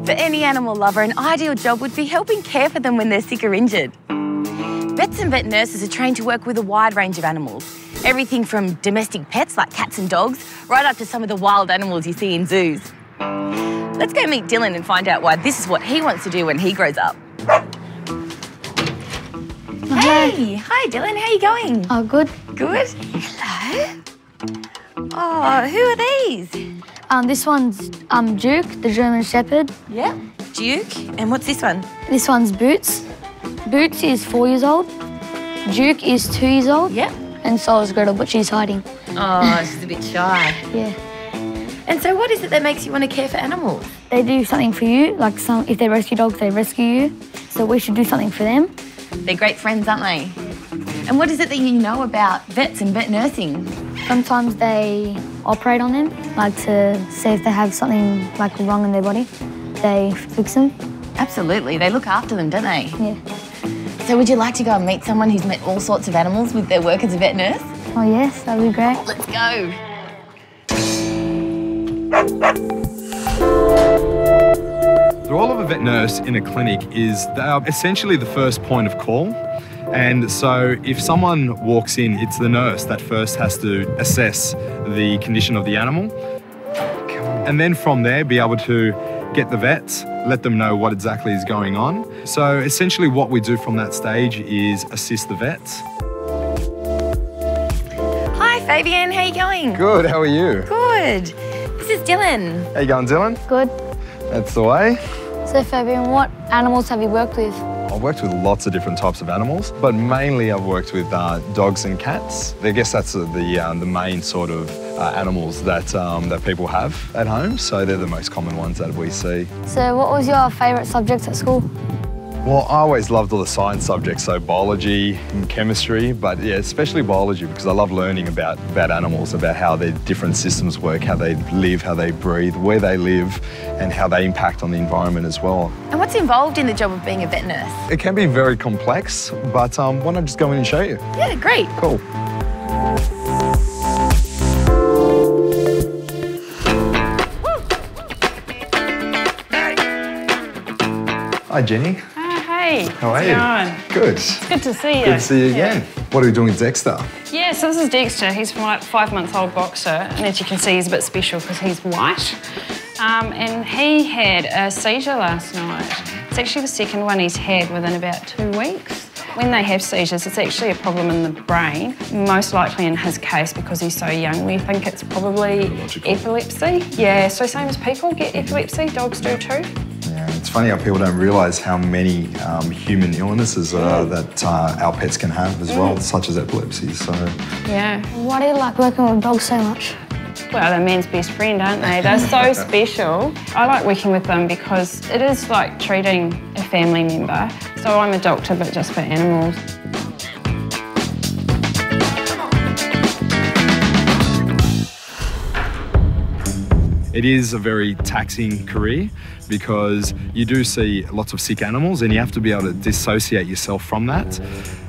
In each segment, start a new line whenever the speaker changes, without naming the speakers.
For any animal lover, an ideal job would be helping care for them when they're sick or injured. Vets and vet nurses are trained to work with a wide range of animals. Everything from domestic pets like cats and dogs, right up to some of the wild animals you see in zoos. Let's go meet Dylan and find out why this is what he wants to do when he grows up. Hey! Hi, Dylan. How are you going?
Oh, good.
Good. Hello. Oh, who are these?
This one's Duke, the German Shepherd.
Yeah. Duke. And what's this one?
This one's Boots. Boots is 4 years old. Duke is 2 years old.
Yeah.
And so is Gretel, but she's hiding.
Oh, she's a bit shy.
Yeah.
And so what is it that makes you want to care for animals?
They do something for you, like if they rescue dogs, they rescue you. So we should do something for them.
They're great friends, aren't they? And what is it that you know about vets and vet nursing?
Sometimes they operate on them, like to see if they have something like wrong in their body. They fix them.
Absolutely. They look after them, don't they?
Yeah.
So would you like to go and meet someone who's met all sorts of animals with their work as a vet nurse?
Oh, yes, that'd be great.
Let's go.
The role of a vet nurse in a clinic is they are essentially the first point of call. And so if someone walks in, it's the nurse that first has to assess the condition of the animal. And then from there, be able to get the vets, let them know what exactly is going on. So essentially what we do from that stage is assist the vets.
Hi, Fabian. How are you going?
Good, how are you?
Good. This is Dylan.
How you going, Dylan?
Good.
That's the way.
So, Fabian, what animals have you worked with?
I've worked with lots of different types of animals, but mainly I've worked with dogs and cats. I guess that's the main sort of animals that people have at home, so they're the most common ones that we see.
So, what was your favourite subject at school?
Well, I always loved all the science subjects, so biology and chemistry, but yeah, especially biology because I love learning about animals, about how their different systems work, how they live, how they breathe, where they live, and how they impact on the environment as well.
And what's involved in the job of being a vet nurse?
It can be very complex, but why don't I just go in and show you?
Yeah, great.
Cool. Hi, Jenny.
Hey,
How are you?
Going?
Good.
It's good to see you.
Good to see you again. What are we doing with Dexter?
Yeah, so this is Dexter. He's my 5-month-old boxer, and as you can see, he's a bit special because he's white. And he had a seizure last night. It's actually the second one he's had within about 2 weeks. When they have seizures, it's actually a problem in the brain. Most likely in his case, because he's so young, we think it's probably epilepsy. Yeah, so same as people get epilepsy, dogs do too.
Yeah, it's funny how people don't realise how many human illnesses that our pets can have as well, such as epilepsy. So
Yeah.
Why do you like working with dogs so much?
Well, they're man's best friend, aren't they? They're so special. I like working with them because it is like treating a family member. So I'm a doctor, but just for animals.
it is a very taxing career because you do see lots of sick animals and you have to be able to dissociate yourself from that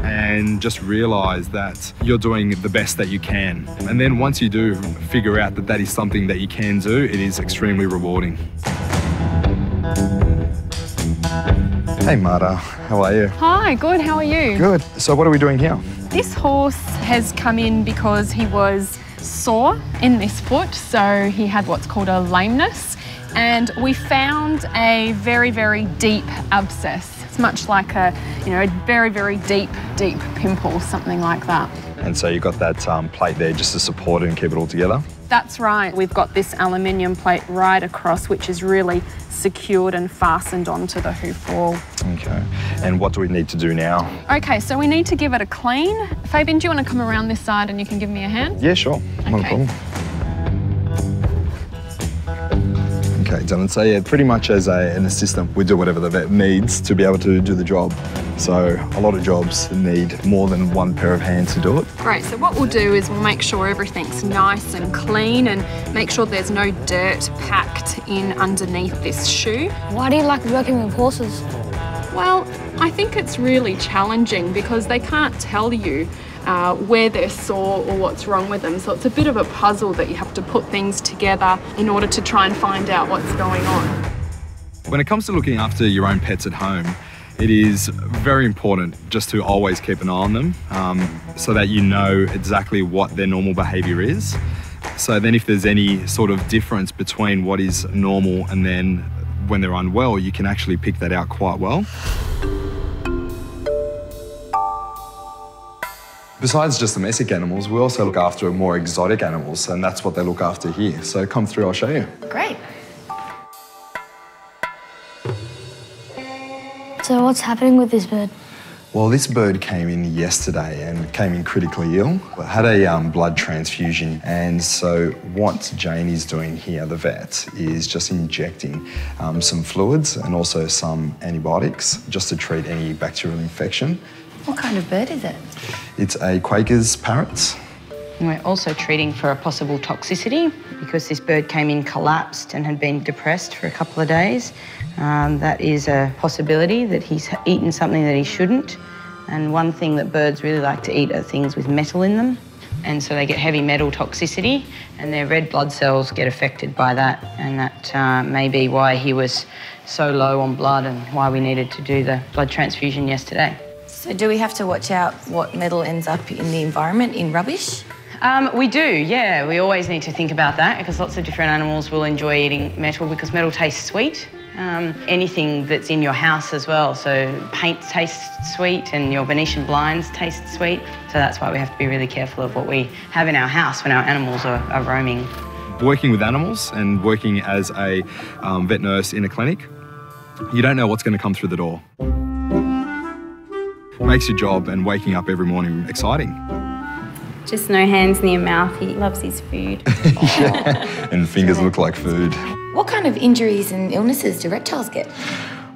and just realise that you're doing the best that you can. And then once you do figure out that that is something that you can do, it is extremely rewarding. Hey Marta, how are you?
Hi, good, how are you?
Good. So what are we doing here?
This horse has come in because he was sore in this foot, so he had what's called a lameness, and we found a very, very deep abscess. It's much like a, a very, very deep pimple, something like that.
And so you've got that plate there just to support it and keep it all together?
That's right. We've got this aluminium plate right across, which is really secured and fastened onto the hoof wall.
Okay. And what do we need to do now?
Okay, so we need to give it a clean. Fabian, do you want to come around this side and you can give me a hand?
Yeah, sure. Not a problem. Okay, Dylan. So yeah, pretty much as an assistant, we do whatever the vet needs to be able to do the job. So a lot of jobs need more than one pair of hands to do it.
Great, so what we'll do is we'll make sure everything's nice and clean and make sure there's no dirt packed in underneath this shoe.
Why do you like working with horses?
Well, I think it's really challenging because they can't tell you where they're sore or what's wrong with them. So it's a bit of a puzzle that you have to put things together in order to try and find out what's going on.
When it comes to looking after your own pets at home, it is very important just to always keep an eye on them so that you know exactly what their normal behaviour is. So then if there's any sort of difference between what is normal and then when they're unwell, you can actually pick that out quite well. Besides just domestic animals, we also look after more exotic animals, and that's what they look after here. So come through, I'll show you.
Great.
So what's happening with this bird?
Well, this bird came in yesterday and came in critically ill. Had a blood transfusion, and so what Jane is doing here, the vet, is just injecting some fluids and also some antibiotics just to treat any bacterial infection.
What kind of bird is it?
It's a Quaker's parrot.
We're also treating for a possible toxicity because this bird came in collapsed and had been depressed for a couple of days. That is a possibility that he's eaten something that he shouldn't. And one thing that birds really like to eat are things with metal in them. And so they get heavy metal toxicity and their red blood cells get affected by that. And that may be why he was so low on blood and why we needed to do the blood transfusion yesterday.
So do we have to watch out what metal ends up in the environment, in rubbish?
We do, yeah. We always need to think about that because lots of different animals will enjoy eating metal because metal tastes sweet. Anything that's in your house as well. So paint tastes sweet and your Venetian blinds taste sweet. So that's why we have to be really careful of what we have in our house when our animals are roaming.
Working with animals and working as a vet nurse in a clinic, you don't know what's going to come through the door. It makes your job and waking up every morning exciting.
Just no hands near mouth. He loves his food.
Yeah. And fingers look like food.
What kind of injuries and illnesses do reptiles get?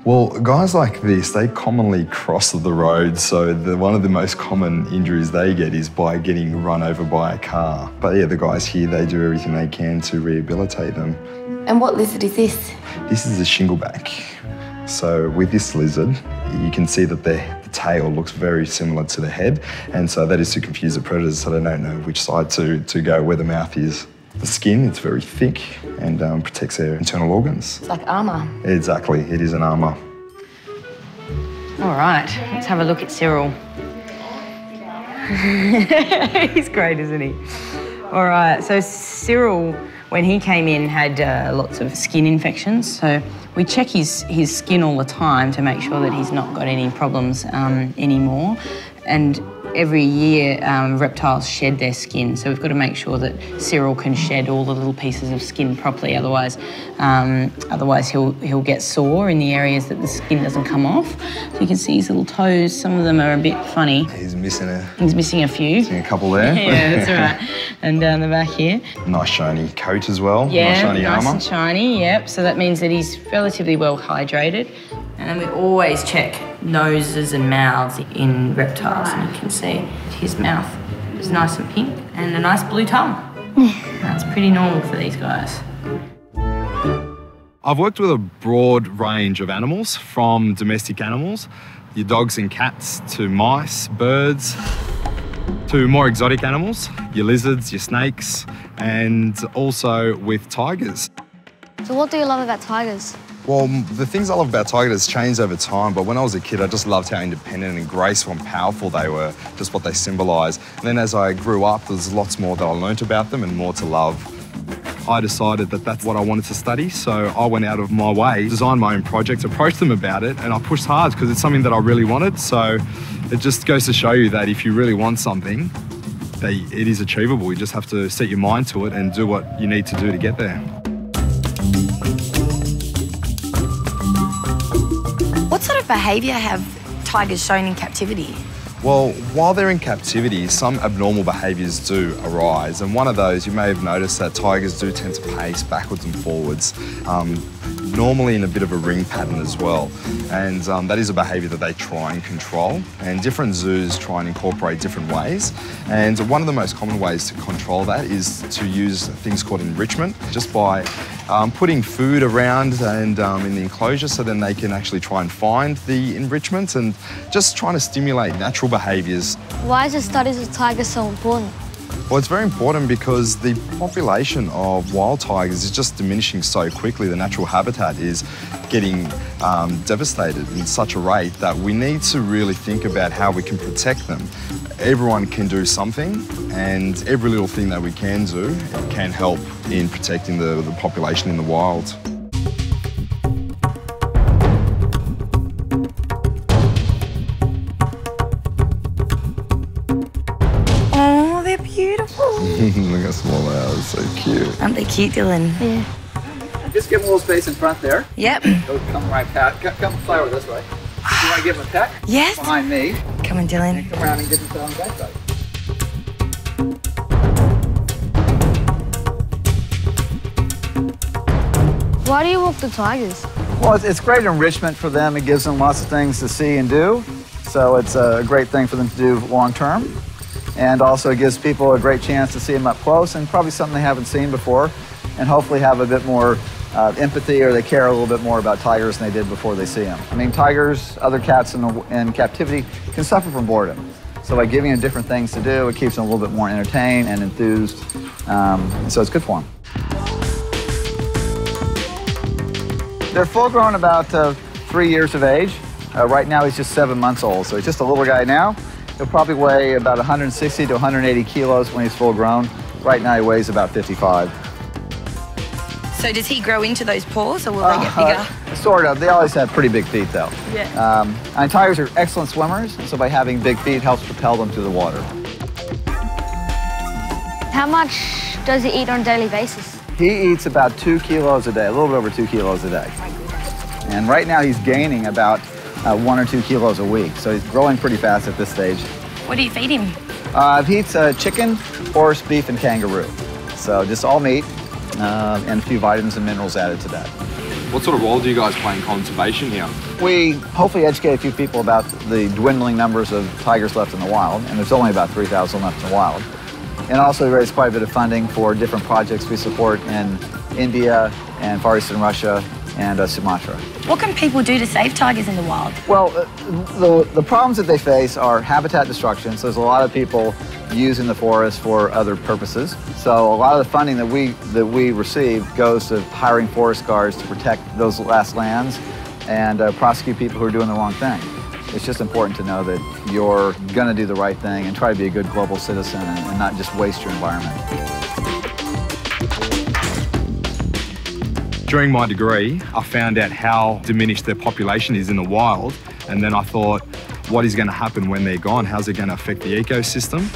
Well, guys like this, they commonly cross the road, so one of the most common injuries they get is by getting run over by a car. But yeah, the guys here, they do everything they can to rehabilitate them.
And what lizard is this?
This is a shingleback. So with this lizard, you can see that the tail looks very similar to the head, and so that is to confuse the predators so they don't know which side to go where the mouth is. The skin, it's very thick and protects their internal organs.
It's like armour.
Exactly, it is an armour.
All right, let's have a look at Cyril. He's great, isn't he? All right, so Cyril, when he came in, had lots of skin infections. So we check his skin all the time to make sure that he's not got any problems anymore. And every year, reptiles shed their skin, so we've got to make sure that Cyril can shed all the little pieces of skin properly. Otherwise he'll get sore in the areas that the skin doesn't come off. So you can see his little toes. Some of them are a bit funny.
He's missing a
few.
Missing a couple there.
Yeah, that's right. And down the back here.
Nice shiny coat as well.
Yeah,
nice shiny armour.
And shiny. Yep. So that means that he's relatively well hydrated. And then we always check noses and mouths in reptiles, and you can see his mouth is nice and pink and a nice blue tongue. That's pretty normal for these guys.
I've worked with a broad range of animals, from domestic animals, your dogs and cats, to mice, birds, to more exotic animals, your lizards, your snakes, and also with tigers.
So what do you love about tigers?
Well, the things I love about tigers changed over time, but when I was a kid, I just loved how independent and graceful and powerful they were, just what they symbolise. And then as I grew up, there's lots more that I learnt about them and more to love. I decided that that's what I wanted to study, so I went out of my way, designed my own project, approached them about it, and I pushed hard because it's something that I really wanted. So it just goes to show you that if you really want something, it is achievable. You just have to set your mind to it and do what you need to do to get there.
What sort of behaviour have tigers shown in captivity?
Well, while they're in captivity, some abnormal behaviours do arise, and one of those, you may have noticed that tigers do tend to pace backwards and forwards, normally in a bit of a ring pattern as well. And that is a behaviour that they try and control, and different zoos try and incorporate different ways. And one of the most common ways to control that is to use things called enrichment, just by putting food around and in the enclosure, so then they can actually try and find the enrichment and just trying to stimulate natural behaviours.
Why is the studies of tigers so important?
Well, it's very important because the population of wild tigers is just diminishing so quickly. The natural habitat is getting devastated in such a rate that we need to really think about how we can protect them. Everyone can do something, and every little thing that we can do can help in protecting the population in the wild.
Oh, they're beautiful.
Look how small they are, so cute.
Aren't they cute, Dylan?
Yeah.
Just give him a little space in front there.
Yep.
Go, come right past. Come fly over this way. You want to give him a peck?
Yes.
Behind me.
Come on, Dylan.
Come around and give him on the backside.
Why do you walk the tigers?
Well, it's great enrichment for them. It gives them lots of things to see and do. So it's a great thing for them to do long term. And also it gives people a great chance to see them up close and probably something they haven't seen before, and hopefully have a bit more empathy, or they care a little bit more about tigers than they did before they see them. I mean, tigers, other cats in captivity can suffer from boredom. So by giving them different things to do, it keeps them a little bit more entertained and enthused. So it's good for them. They're full grown about 3 years of age. Right now he's just 7 months old, so he's just a little guy now. He'll probably weigh about 160 to 180 kilos when he's full grown. Right now he weighs about 55.
So does he grow into those paws, or will they get bigger?
Sort of. They always have pretty big feet, though.
Yeah.
And tigers are excellent swimmers, so by having big feet helps propel them through the water.
How much does he eat on a daily basis?
He eats about 2 kilos a day, a little bit over 2 kilos a day. And right now he's gaining about 1 or 2 kilos a week, so he's growing pretty fast at this stage.
What do you feed him?
He eats chicken, horse, beef, and kangaroo. So just all meat and a few vitamins and minerals added to that.
What sort of role do you guys play in conservation here?
We hopefully educate a few people about the dwindling numbers of tigers left in the wild, and there's only about 3,000 left in the wild. And also we raise quite a bit of funding for different projects we support in India and Far Eastern Russia and Sumatra.
What can people do to save tigers in the wild?
Well, the problems that they face are habitat destruction. So there's a lot of people using the forest for other purposes. So a lot of the funding that we receive goes to hiring forest guards to protect those last lands and prosecute people who are doing the wrong thing. It's just important to know that you're going to do the right thing and try to be a good global citizen and not just waste your environment.
During my degree, I found out how diminished their population is in the wild, and then I thought, what is going to happen when they're gone? How's it going to affect the ecosystem?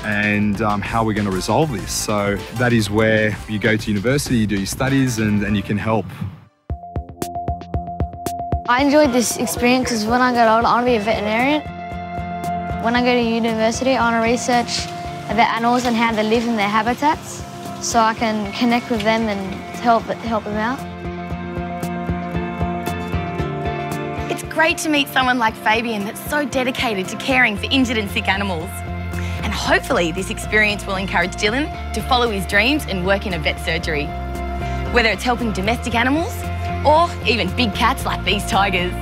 And how are we going to resolve this? So that is where you go to university, you do your studies, and you can help.
I enjoyed this experience because when I get older, I want to be a veterinarian. When I go to university, I want to research about animals and how they live in their habitats, so I can connect with them and help them out.
It's great to meet someone like Fabian that's so dedicated to caring for injured and sick animals. And hopefully this experience will encourage Dylan to follow his dreams and work in a vet surgery. Whether it's helping domestic animals or even big cats like these tigers.